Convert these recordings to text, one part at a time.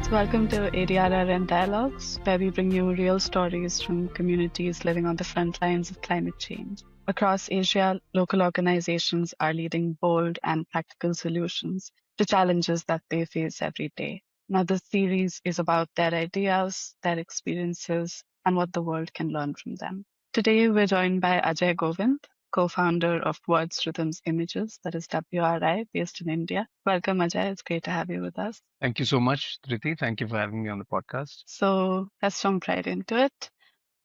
So welcome to ADRRN Dialogues, where we bring you real stories from communities living on the front lines of climate change. Across Asia, local organizations are leading bold and practical solutions to challenges that they face every day. Now, this series is about their ideas, their experiences, and what the world can learn from them. Today, we're joined by Ajay Govind, co-founder of Words, Rhythms, Images, that is WRI, based in India. Welcome, Ajay. It's great to have you with us. Thank you so much, Dhriti. Thank you for having me on the podcast. So let's jump right into it.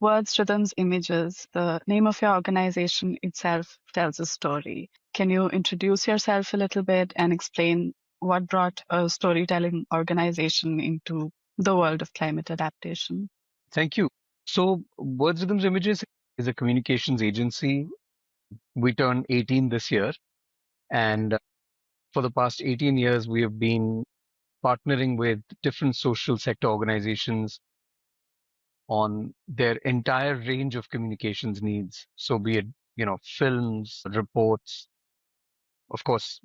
Words, Rhythms, Images. The name of your organization itself tells a story. Can you introduce yourself a little bit and explain what brought a storytelling organization into the world of climate adaptation? Thank you. So, Words, Rhythms, Images is a communications agency. We turned 18 this year. And for the past 18 years, we have been partnering with different social sector organizations on their entire range of communications needs. So, be it, films, reports, of course,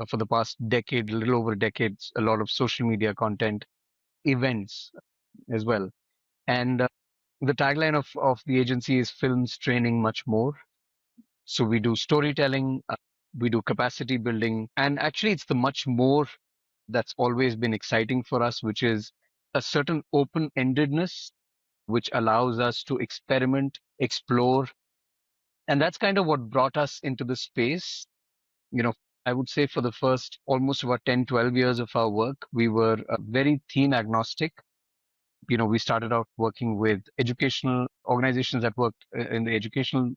for the past decade, a little over decades, a lot of social media content, events as well. And the tagline of the agency is films training much more. So we do storytelling, we do capacity building, and actually it's the much more that's always been exciting for us, which is a certain open-endedness, which allows us to experiment, explore. And that's kind of what brought us into the space. You know, I would say for the first almost about 10, 12 years of our work, we were very theme agnostic. We started out working with educational organizations that worked in the educational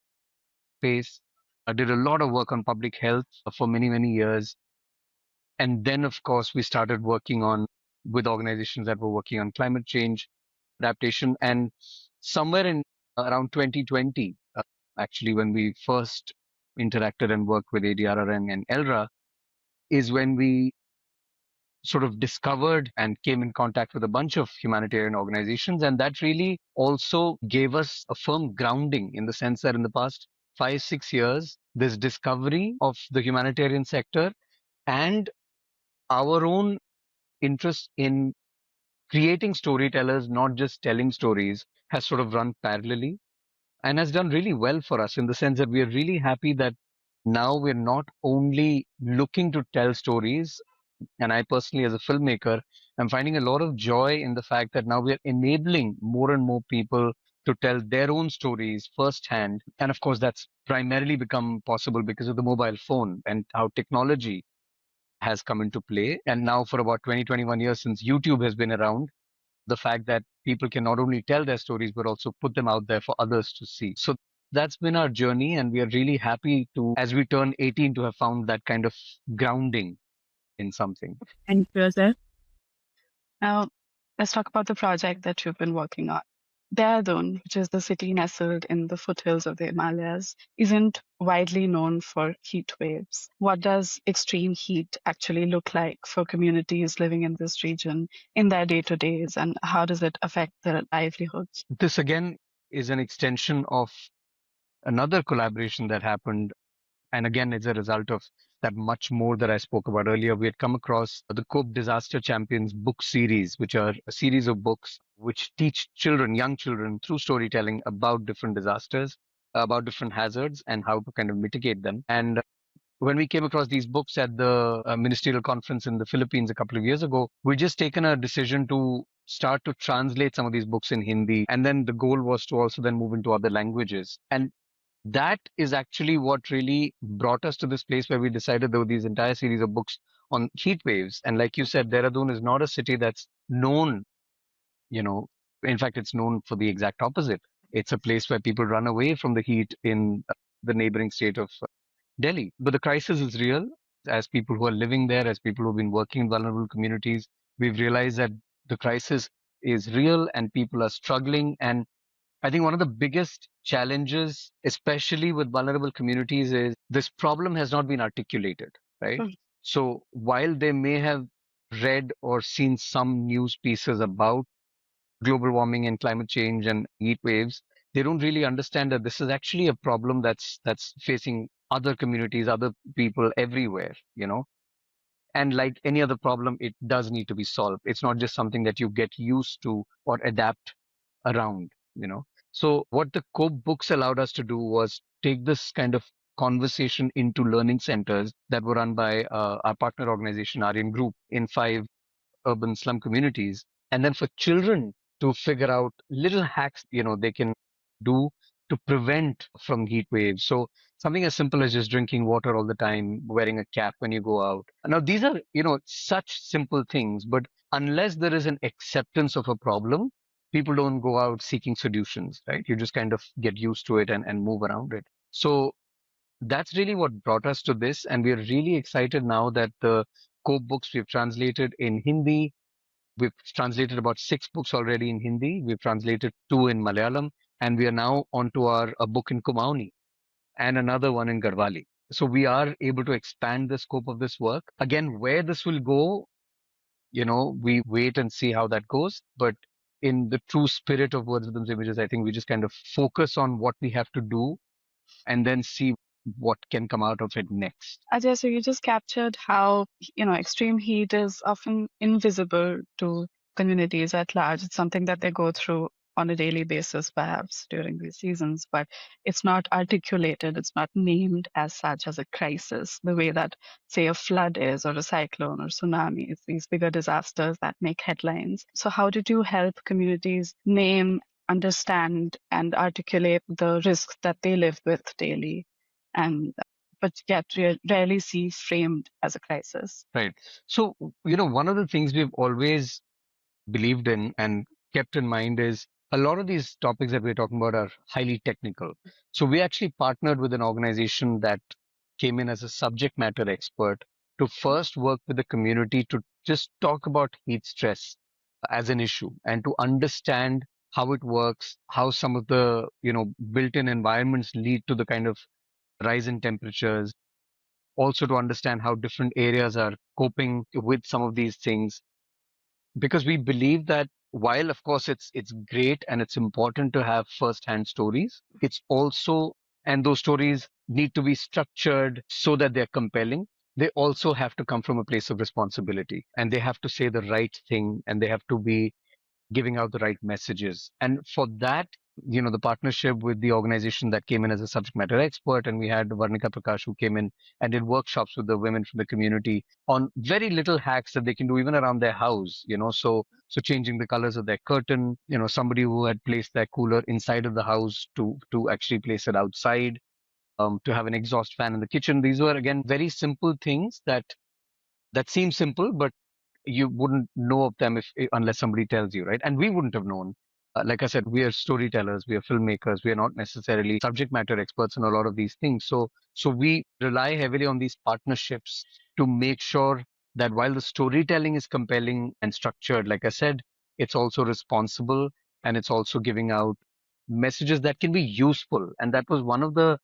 space. I did a lot of work on public health for many, many years. And then, of course, we started working on with organizations that were working on climate change, adaptation. And somewhere in around 2020, actually, when we first interacted and worked with ADRRN and ELRA, is when we sort of discovered and came in contact with a bunch of humanitarian organizations. And that really also gave us a firm grounding in the sense that in the past 5, 6 years, this discovery of the humanitarian sector and our own interest in creating storytellers, not just telling stories, has sort of run parallelly and has done really well for us in the sense that we are really happy that now we're not only looking to tell stories. And I personally, as a filmmaker, am finding a lot of joy in the fact that now we are enabling more and more people to tell their own stories firsthand. And of course, that's primarily become possible because of the mobile phone and how technology has come into play. And now for about 20, 21 years since YouTube has been around, the fact that people can not only tell their stories, but also put them out there for others to see. So that's been our journey. And we are really happy to, as we turn 18, to have found that kind of grounding in something. And Joseph. Now, let's talk about the project that you've been working on. Dehradun, which is the city nestled in the foothills of the Himalayas, isn't widely known for heat waves. What does extreme heat actually look like for communities living in this region in their day-to-days, and how does it affect their livelihoods? This again is an extension of another collaboration that happened. And again, it's a result of that much more that I spoke about earlier. We had come across the Cope Disaster Champions book series, which are a series of books which teach children, young children, through storytelling about different disasters, about different hazards, and how to kind of mitigate them. And when we came across these books at the ministerial conference in the Philippines a couple of years ago, we just taken a decision to start to translate some of these books in Hindi. And then the goal was to also then move into other languages. And that is actually what really brought us to this place where we decided there were these entire series of books on heat waves. And like you said, Dehradun is not a city that's known, you know, in fact, it's known for the exact opposite. It's a place where people run away from the heat in the neighboring state of Delhi. But the crisis is real. As people who are living there, as people who have been working in vulnerable communities, we've realized that the crisis is real and people are struggling. And I think one of the biggest challenges, especially with vulnerable communities, is this problem has not been articulated, right? Mm. So while they may have read or seen some news pieces about global warming and climate change and heat waves, they don't really understand that this is actually a problem that's facing other communities, other people everywhere, And like any other problem, it does need to be solved. It's not just something that you get used to or adapt around, you know. So what the Cope books allowed us to do was take this kind of conversation into learning centers that were run by our partner organization, ADRRN Group, in 5 urban slum communities. And then for children to figure out little hacks, they can do to prevent from heat waves. So something as simple as just drinking water all the time, wearing a cap when you go out. Now, these are, such simple things, but unless there is an acceptance of a problem, people don't go out seeking solutions, right? You just kind of get used to it and move around it. So that's really what brought us to this. And we're really excited now that the Cope books we've translated in Hindi. We've translated about 6 books already in Hindi. We've translated 2 in Malayalam, and we are now onto our a book in Kumaoni and another one in Garhwali. So we are able to expand the scope of this work. Again, where this will go, we wait and see how that goes. But in the true spirit of Words, Rhythms, Images, I think we just kind of focus on what we have to do and then see what can come out of it next. Ajay, so you just captured how, extreme heat is often invisible to communities at large. It's something that they go through on a daily basis, perhaps during these seasons, but it's not articulated, it's not named as such as a crisis, the way that, say, a flood is, or a cyclone or tsunami. It's these bigger disasters that make headlines. So, how did you help communities name, understand, and articulate the risks that they live with daily? And but yet rarely see framed as a crisis. Right. So, one of the things we've always believed in and kept in mind is a lot of these topics that we're talking about are highly technical. So we actually partnered with an organization that came in as a subject matter expert to first work with the community to just talk about heat stress as an issue and to understand how it works, how some of the, built-in environments lead to the kind of rise in temperatures, also to understand how different areas are coping with some of these things, because we believe that while of course it's great and it's important to have first hand stories, it's also, and those stories need to be structured so that they're compelling. They also have to come from a place of responsibility, and they have to say the right thing, and they have to be giving out the right messages. And for that, the partnership with the organization that came in as a subject matter expert, and we had Varnika Prakash who came in and did workshops with the women from the community on very little hacks that they can do even around their house, so changing the colors of their curtain, somebody who had placed their cooler inside of the house to actually place it outside, to have an exhaust fan in the kitchen. These were again very simple things that seem simple, but you wouldn't know of them unless somebody tells you, right? And we wouldn't have known. Like I said, we are storytellers, we are filmmakers, we are not necessarily subject matter experts in a lot of these things. So we rely heavily on these partnerships to make sure that while the storytelling is compelling and structured, like I said, it's also responsible, and it's also giving out messages that can be useful. And that was one of the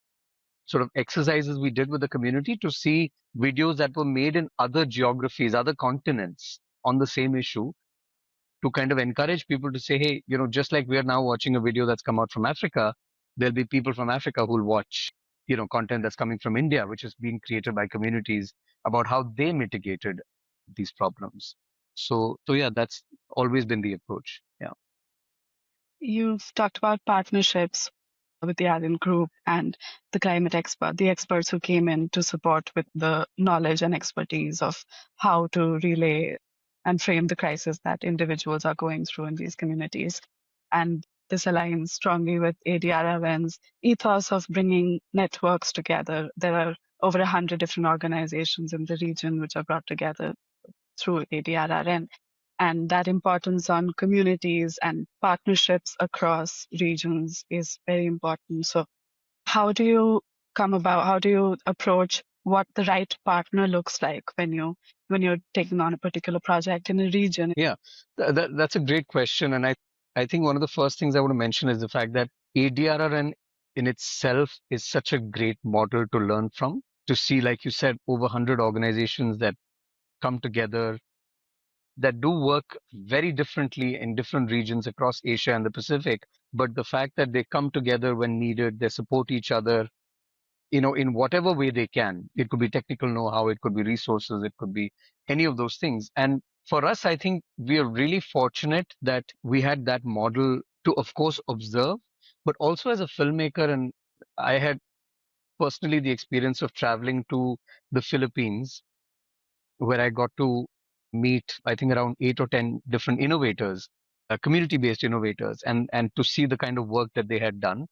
sort of exercises we did with the community to see videos that were made in other geographies, other continents on the same issue, to kind of encourage people to say, hey, just like we are now watching a video that's come out from Africa, there'll be people from Africa who'll watch, content that's coming from India, which is being created by communities about how they mitigated these problems. So yeah, that's always been the approach. Yeah. You've talked about partnerships with the Allen Group and the experts who came in to support with the knowledge and expertise of how to relay and frame the crisis that individuals are going through in these communities. And this aligns strongly with ADRRN's ethos of bringing networks together. There are over 100 different organizations in the region which are brought together through ADRRN. And that importance on communities and partnerships across regions is very important. So, how do you approach what the right partner looks like when you're taking on a particular project in a region? Yeah, that's a great question. And I think one of the first things I want to mention is the fact that ADRRN in itself is such a great model to learn from, to see, like you said, over 100 organizations that come together, that do work very differently in different regions across Asia and the Pacific. But the fact that they come together when needed, they support each other, in whatever way they can. It could be technical know-how, it could be resources, it could be any of those things. And for us, I think we are really fortunate that we had that model to, of course, observe, but also as a filmmaker. And I had personally the experience of traveling to the Philippines, where I got to meet, I think, around 8 or 10 different innovators, community-based innovators, and to see the kind of work that they had done.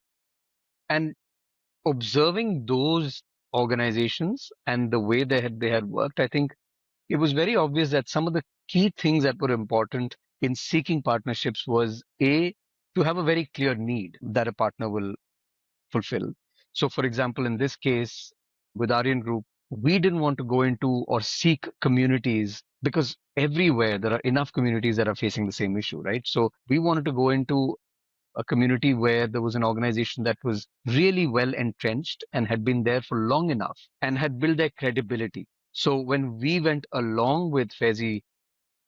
And observing those organizations and the way they had worked, I think it was very obvious that some of the key things that were important in seeking partnerships was A, to have a very clear need that a partner will fulfill. So, for example, in this case, with Aryan Group, we didn't want to go into or seek communities because everywhere there are enough communities that are facing the same issue, right? So we wanted to go into a community where there was an organization that was really well entrenched and had been there for long enough and had built their credibility. So when we went along with Fezi,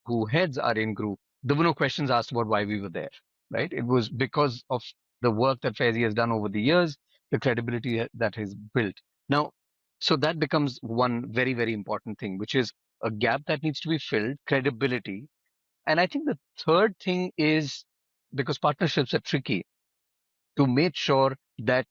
who heads our in group, there were no questions asked about why we were there, right? It was because of the work that Fezi has done over the years, the credibility that has built. Now, so that becomes one very, very important thing, which is a gap that needs to be filled, credibility. And I think the third thing is, because partnerships are tricky, to make sure that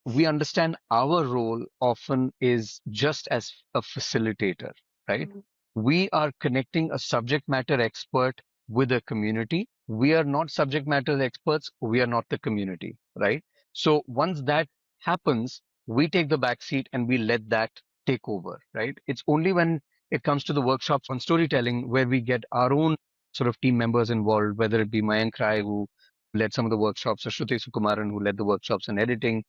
we understand our role often is just as a facilitator, right? We are connecting a subject matter expert with a community. We are not subject matter experts. We are not the community, right? So once that happens, we take the back seat and we let that take over, right? It's only when it comes to the workshops on storytelling where we get our own sort of team members involved, whether it be Mayank Rai, who led some of the workshops, or Shruti Sukumaran, who led the workshops in editing.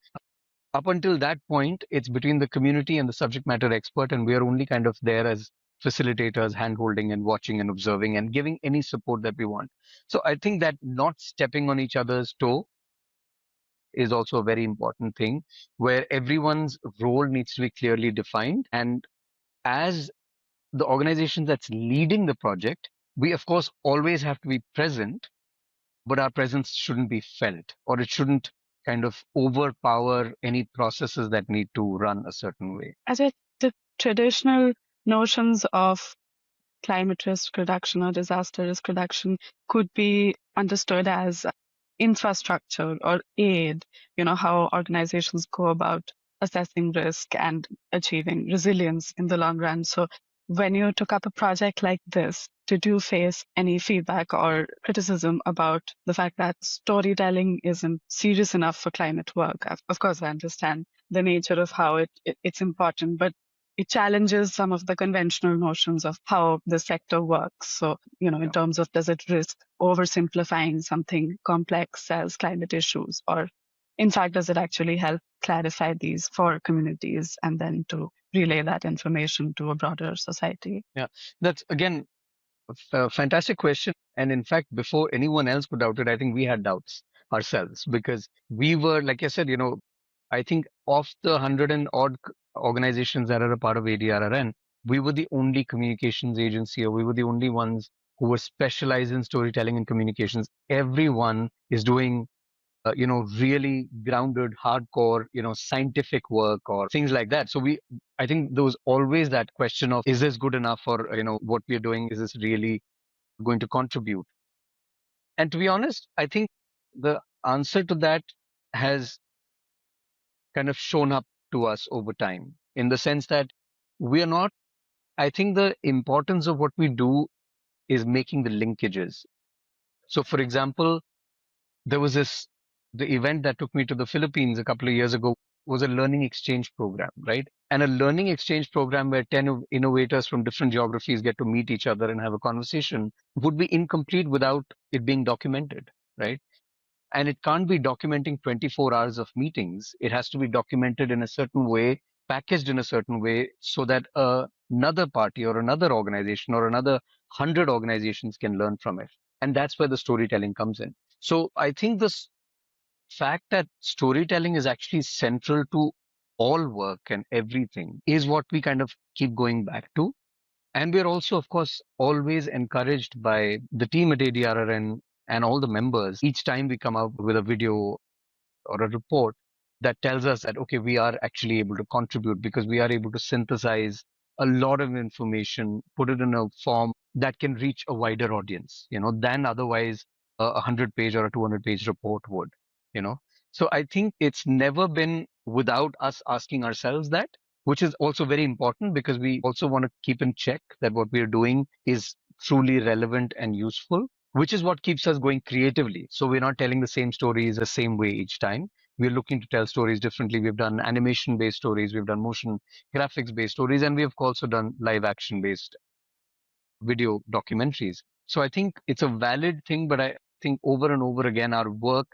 Up until that point, it's between the community and the subject matter expert, and we are only kind of there as facilitators, hand holding and watching and observing and giving any support that we want. So I think that not stepping on each other's toe is also a very important thing, where everyone's role needs to be clearly defined. And as the organization that's leading the project, we of course always have to be present, but our presence shouldn't be felt, or it shouldn't kind of overpower any processes that need to run a certain way. As the traditional notions of climate risk reduction or disaster risk reduction could be understood as infrastructure or aid, how organizations go about assessing risk and achieving resilience in the long run. So when you took up a project like this, did you face any feedback or criticism about the fact that storytelling isn't serious enough for climate work? Of course, I understand the nature of how it's important, but it challenges some of the conventional notions of how the sector works. So, in terms of, does it risk oversimplifying something complex as climate issues? Or in fact, does it actually help clarify these for communities and then to relay that information to a broader society? Yeah, that's again a fantastic question. And in fact, before anyone else could doubt it, I think we had doubts ourselves because we were, like I said, I think of the 100 and odd organizations that are a part of ADRRN, we were the only communications agency, or we were the only ones who were specialized in storytelling and communications. Everyone is doing really grounded, hardcore, scientific work or things like that. So I think there was always that question of, is this good enough for, what we're doing? Is this really going to contribute? And to be honest, I think the answer to that has kind of shown up to us over time in the sense that we are not, I think the importance of what we do is making the linkages. So, for example, there was the event that took me to the Philippines a couple of years ago was a learning exchange program, right? And a learning exchange program where 10 innovators from different geographies get to meet each other and have a conversation would be incomplete without it being documented, right? And it can't be documenting 24 hours of meetings. It has to be documented in a certain way, packaged in a certain way, so that another party or another organization or another 100 organizations can learn from it. And that's where the storytelling comes in. So I think this fact that storytelling is actually central to all work and everything is what we kind of keep going back to. And we're also, of course, always encouraged by the team at ADRRN and all the members. Each time we come out with a video or a report, that tells us that, okay, we are actually able to contribute because we are able to synthesize a lot of information, put it in a form that can reach a wider audience, than otherwise a 100-page or a 200-page report would, you know. So I think it's never been without us asking ourselves that, which is also very important because we also want to keep in check that what we are doing is truly relevant and useful, which is what keeps us going creatively. So we're not telling the same stories the same way each time. We're looking to tell stories differently. We've done animation based stories, we've done motion graphics based stories, and we've also done live action based video documentaries. So I think it's a valid thing, but I think over and over again, our work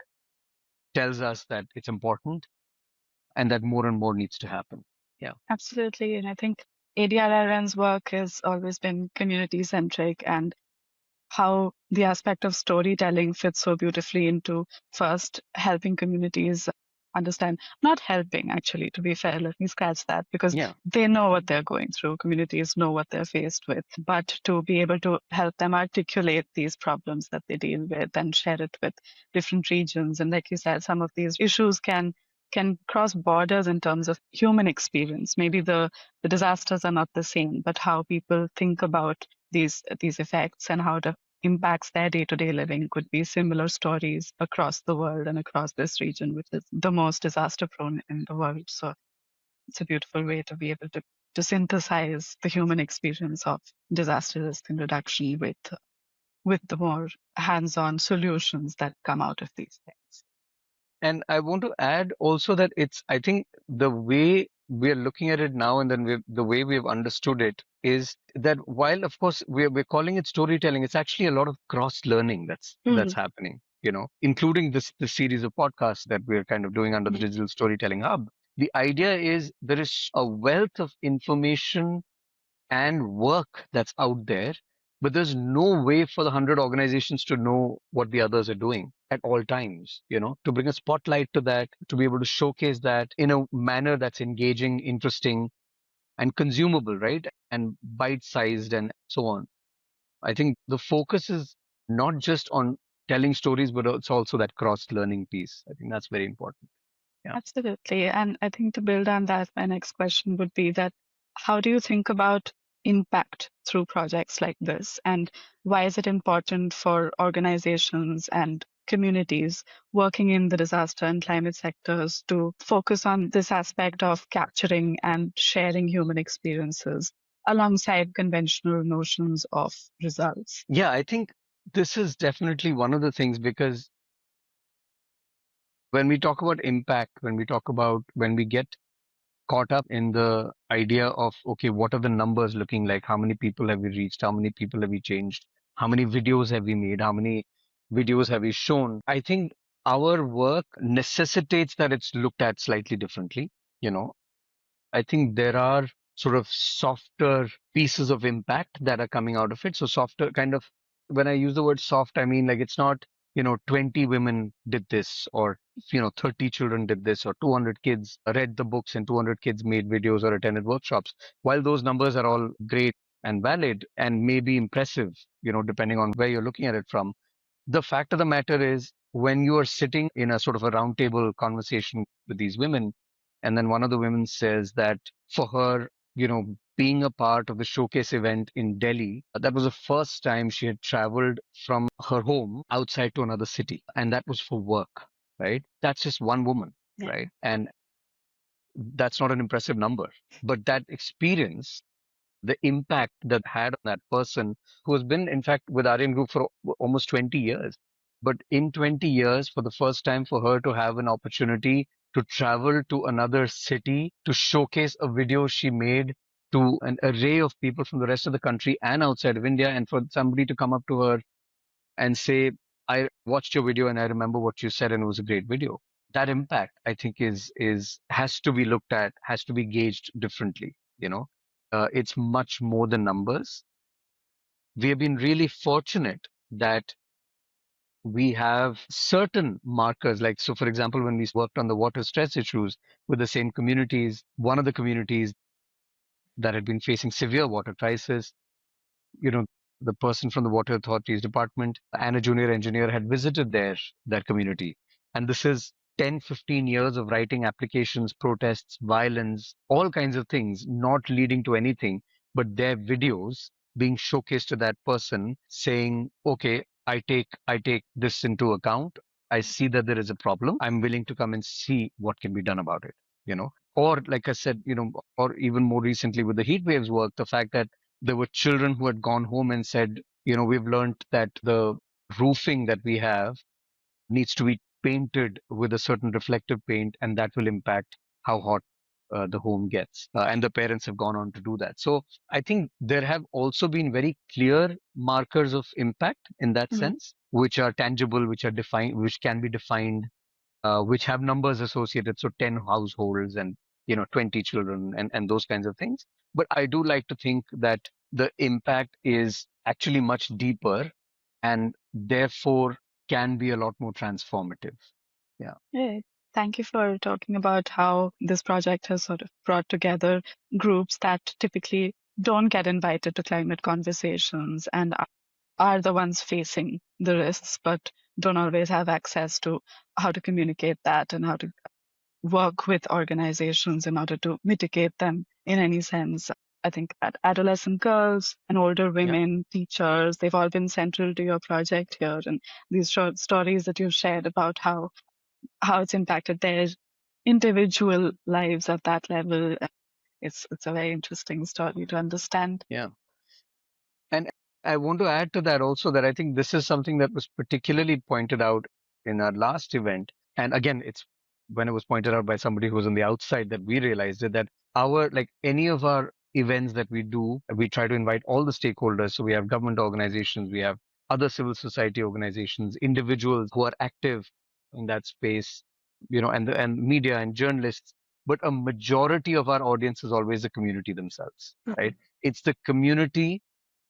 tells us that it's important and that more and more needs to happen. Yeah. Absolutely. And I think ADRRN's work has always been community centric, and how the aspect of storytelling fits so beautifully into first helping communities understand, not helping actually, to be fair, let me scratch that, because Yeah. they know what they're going through, communities know what they're faced with, but to be able to help them articulate these problems that they deal with and share it with different regions. And like you said, some of these issues can cross borders in terms of human experience. Maybe the disasters are not the same, but how people think about these effects and how it impacts their day-to-day living could be similar stories across the world and across this region, which is the most disaster prone in the world. So it's a beautiful way to be able to synthesize the human experience of disaster risk and reduction with the more hands-on solutions that come out of these things. And I want to add also that I think the way we're looking at it now and then the way we've understood it is that while, of course, we're calling it storytelling, it's actually a lot of cross learning that's Mhm. happening, including this series of podcasts that we're kind of doing under the Digital Storytelling Hub. The idea is there is a wealth of information and work that's out there, but there's no way for the 100 organizations to know what the others are doing at all times, to bring a spotlight to that, to be able to showcase that in a manner that's engaging, interesting, and consumable, right? And bite sized and so on. I think the focus is not just on telling stories, but it's also that cross learning piece. I think that's very important. Yeah. Absolutely. And I think to build on that, my next question would be that how do you think about impact through projects like this? And why is it important for organizations and communities working in the disaster and climate sectors to focus on this aspect of capturing and sharing human experiences alongside conventional notions of results? Yeah, I think this is definitely one of the things because when we talk about impact, when we get caught up in the idea of, okay, what are the numbers looking like? How many people have we reached? How many people have we changed? How many videos have we made? How many videos have we shown? I think our work necessitates that it's looked at slightly differently. You know, I think there are sort of softer pieces of impact that are coming out of it. So softer kind of, when I use the word soft, I mean like it's not, 20 women did this or, 30 children did this or 200 kids read the books and 200 kids made videos or attended workshops. While those numbers are all great and valid and maybe impressive, depending on where you're looking at it from, the fact of the matter is, when you are sitting in a sort of a roundtable conversation with these women, and then one of the women says that for her, being a part of the showcase event in Delhi, that was the first time she had traveled from her home outside to another city, and that was for work, right? That's just one woman, Yeah. right? And that's not an impressive number, but that experience, the impact that had on that person who has been, in fact, with Aryan Group for almost 20 years. But in 20 years, for the first time, for her to have an opportunity to travel to another city to showcase a video she made to an array of people from the rest of the country and outside of India, and for somebody to come up to her and say, I watched your video and I remember what you said and it was a great video. That impact, I think, is has to be looked at, has to be gauged differently. It's much more than numbers. We have been really fortunate that we have certain markers. Like, so for example, when we worked on the water stress issues with the same communities, one of the communities that had been facing severe water crisis, you know, the person from the water authorities department and a junior engineer had visited their community. And this is 10, 15 years of writing applications, protests, violence, all kinds of things, not leading to anything, but their videos being showcased to that person saying, okay, I take this into account. I see that there is a problem. I'm willing to come and see what can be done about it, you know. Or like I said, or even more recently with the heat waves work, the fact that there were children who had gone home and said, we've learned that the roofing that we have needs to be painted with a certain reflective paint, and that will impact how hot the home gets. And the parents have gone on to do that. So I think there have also been very clear markers of impact in that Mhm. sense, which are tangible, which are defined, which can be defined, which have numbers associated. So 10 households and 20 children and those kinds of things. But I do like to think that the impact is actually much deeper and therefore can be a lot more transformative. Yeah. Right. Thank you for talking about how this project has sort of brought together groups that typically don't get invited to climate conversations and are the ones facing the risks, but don't always have access to how to communicate that and how to work with organizations in order to mitigate them in any sense. I think that adolescent girls and older Yeah. women, teachers, they've all been central to your project here. And these short stories that you've shared about how it's impacted their individual lives at that level. It's a very interesting story to understand. Yeah. And I want to add to that also that I think this is something that was particularly pointed out in our last event. And again, it's when it was pointed out by somebody who was on the outside that we realized it, that like any of our events that we do, we try to invite all the stakeholders. So we have government organizations, we have other civil society organizations, individuals who are active in that space, and media and journalists. But a majority of our audience is always the community themselves, right? Mhm. It's the community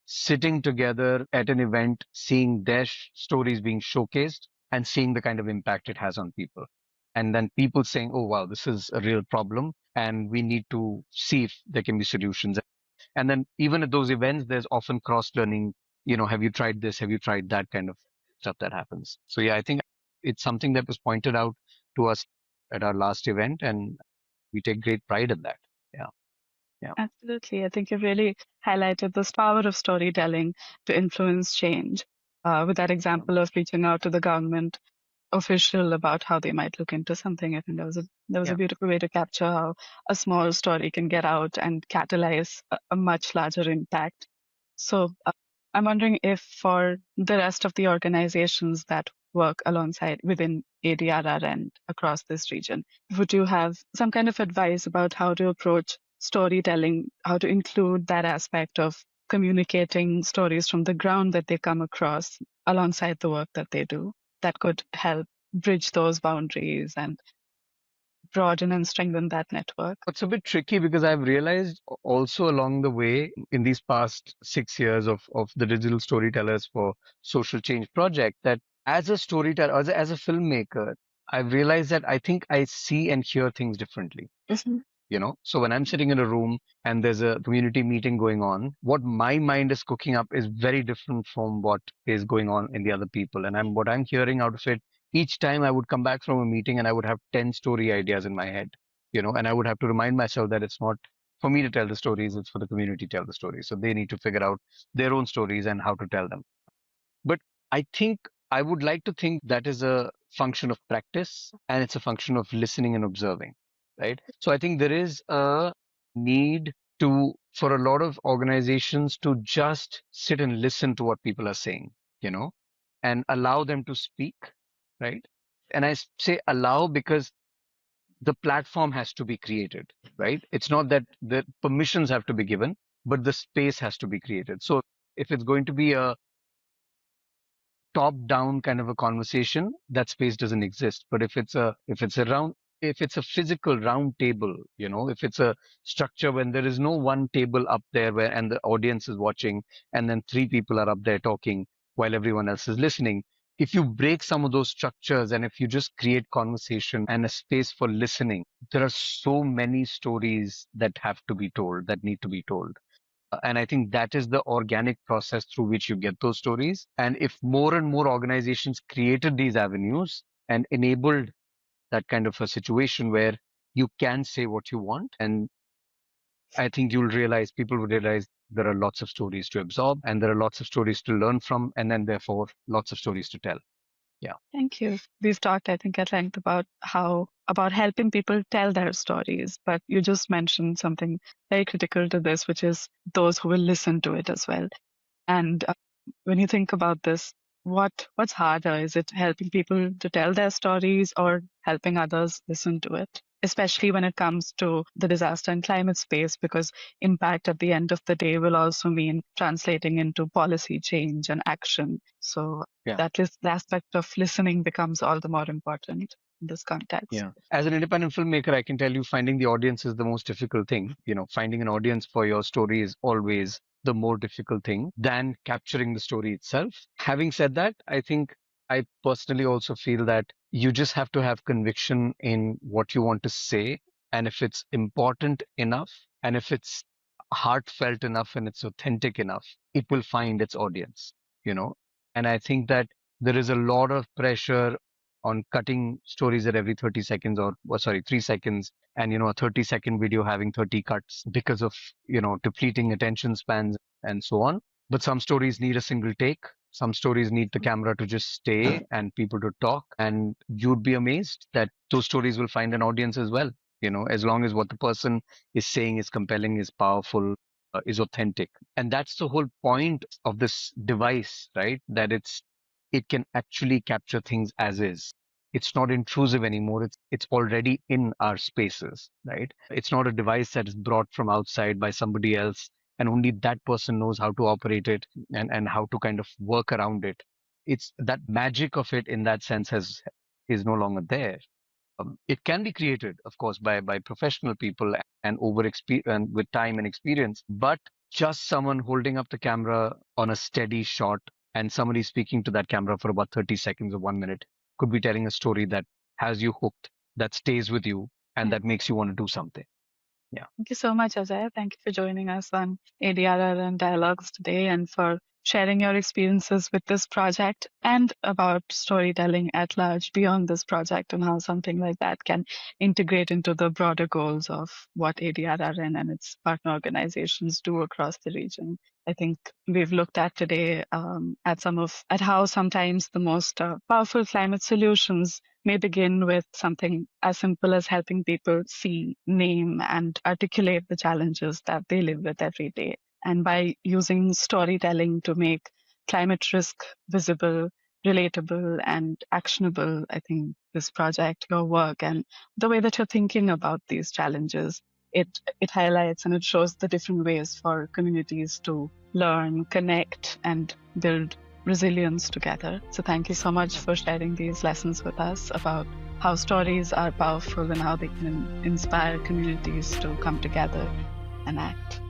sitting together at an event, seeing their stories being showcased and seeing the kind of impact it has on people. And then people saying, oh, wow, this is a real problem and we need to see if there can be solutions. And then even at those events, there's often cross learning, have you tried this? Have you tried that kind of stuff that happens? So yeah, I think it's something that was pointed out to us at our last event and we take great pride in that. Yeah. Yeah. Absolutely. I think you've really highlighted this power of storytelling to influence change. With that Yeah. example of reaching out to the government official about how they might look into something. I think that was a Yeah. beautiful way to capture how a small story can get out and catalyze a much larger impact. So I'm wondering if for the rest of the organizations that work alongside within ADRR and across this region, would you have some kind of advice about how to approach storytelling, how to include that aspect of communicating stories from the ground that they come across alongside the work that they do that could help bridge those boundaries and broaden and strengthen that network? It's a bit tricky because I've realized also along the way in these past 6 years of the digital storytellers for social change project that as a storyteller, as a filmmaker, I've realized that I think I see and hear things differently. Mhm. So when I'm sitting in a room and there's a community meeting going on, what my mind is cooking up is very different from what is going on in the other people. And what I'm hearing out of it, each time I would come back from a meeting and I would have 10 story ideas in my head, and I would have to remind myself that it's not for me to tell the stories, it's for the community to tell the stories. So they need to figure out their own stories and how to tell them. But I think I would like to think that is a function of practice and it's a function of listening and observing, right? So I think there is a need for a lot of organizations to just sit and listen to what people are saying, you know, and allow them to speak, right? And say allow because the platform has to be created, right? It's not that the permissions have to be given, but the space has to be created. So if it's going to be a top down kind of a conversation, that space doesn't exist. But if it's a physical round table, if it's a structure when there is no one table up there where and the audience is watching and then three people are up there talking while everyone else is listening, if you break some of those structures and if you just create conversation and a space for listening, there are so many stories that have to be told, that need to be told. And I think that is the organic process through which you get those stories. And if more and more organizations created these avenues and enabled that kind of a situation where you can say what you want. And I think people will realize there are lots of stories to absorb and there are lots of stories to learn from, and then therefore lots of stories to tell. Yeah. Thank you. We've talked, I think, at length about helping people tell their stories, but you just mentioned something very critical to this, which is those who will listen to it as well. And when you think about this, what's harder? Is it helping people to tell their stories or helping others listen to it? Especially when it comes to the disaster and climate space, because impact at the end of the day will also mean translating into policy change and action. So Yeah. the aspect of listening becomes all the more important in this context. Yeah. As an independent filmmaker, I can tell you finding the audience is the most difficult thing. Finding an audience for your story is always the more difficult thing than capturing the story itself. Having said that, I think I personally also feel that you just have to have conviction in what you want to say. And if it's important enough and if it's heartfelt enough and it's authentic enough, it will find its audience, you know. And I think that there is a lot of pressure on cutting stories at every 30 seconds or sorry, 3 seconds, and a 30-second video having 30 cuts because of depleting attention spans and so on. But some stories need a single take. Some stories need the camera to just stay and people to talk, and you'd be amazed that those stories will find an audience as well, as long as what the person is saying is compelling, is powerful, is authentic. And that's the whole point of this device, right? That it can actually capture things as is. It's not intrusive anymore. It's already in our spaces, right? It's not a device that is brought from outside by somebody else, and only that person knows how to operate it and how to kind of work around it. It's that magic of it in that sense is no longer there. It can be created, of course, by professional people and and with time and experience, but just someone holding up the camera on a steady shot and somebody speaking to that camera for about 30 seconds or 1 minute could be telling a story that has you hooked, that stays with you, and that makes you want to do something. Yeah. Thank you so much, Ajay. Thank you for joining us on ADRRN Dialogues today and for sharing your experiences with this project and about storytelling at large beyond this project and how something like that can integrate into the broader goals of what ADRRN and its partner organizations do across the region. I think we've looked at today at how sometimes the most powerful climate solutions may begin with something as simple as helping people see, name, and articulate the challenges that they live with every day. And by using storytelling to make climate risk visible, relatable, and actionable, I think this project, your work, and the way that you're thinking about these challenges, it highlights and it shows the different ways for communities to learn, connect, and build resilience together. So thank you so much for sharing these lessons with us about how stories are powerful and how they can inspire communities to come together and act.